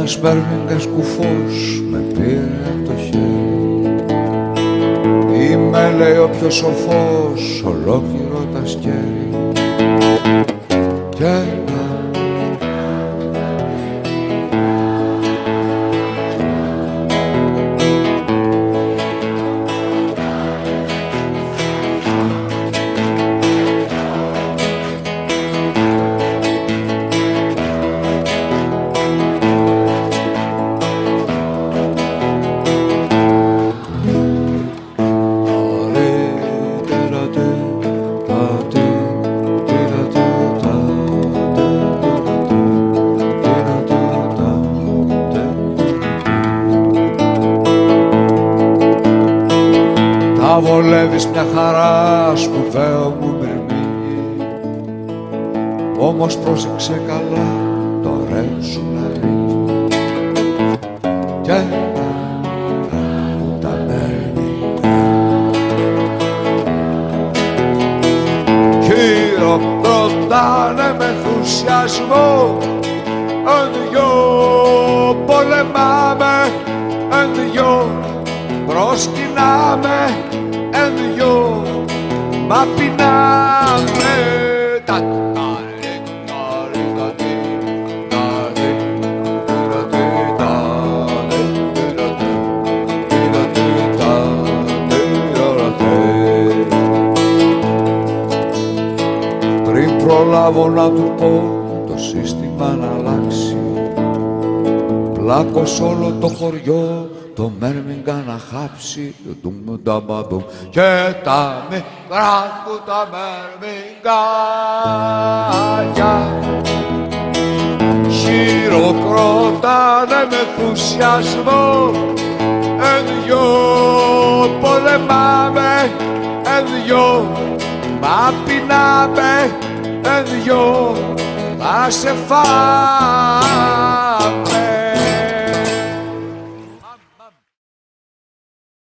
ένας Μπέρμιγκας κουφός με πήρε από το χέρι. Είμαι, λέει, ο πιο σοφός, ολόκληρο τα σκέρι. Και βολεύεις μια χαρά, σπουδαίο μου μυρμήγκι. Όμως πρόσεξε καλά, το ωραίο σου λαρίκι. Και τα μερμήγκια χειροκροτάνε με ενθουσιασμό. Εν δυο πολεμάμε, εν δυο προσκυνάμε, εν δυο μα πεινάμε. Πριν προλάβω να του πω το σύστημα να αλλάξει, πλάκος όλο το χωριό το Μέρμιγκα να χάψει και τα μικρά του τα Μέρμιγκάκια χειροκρότανε με ενθουσιασμό. Εν δυο πολεμάμε, εν δυο μα πεινάμε, εν δυο θα σε φάμε.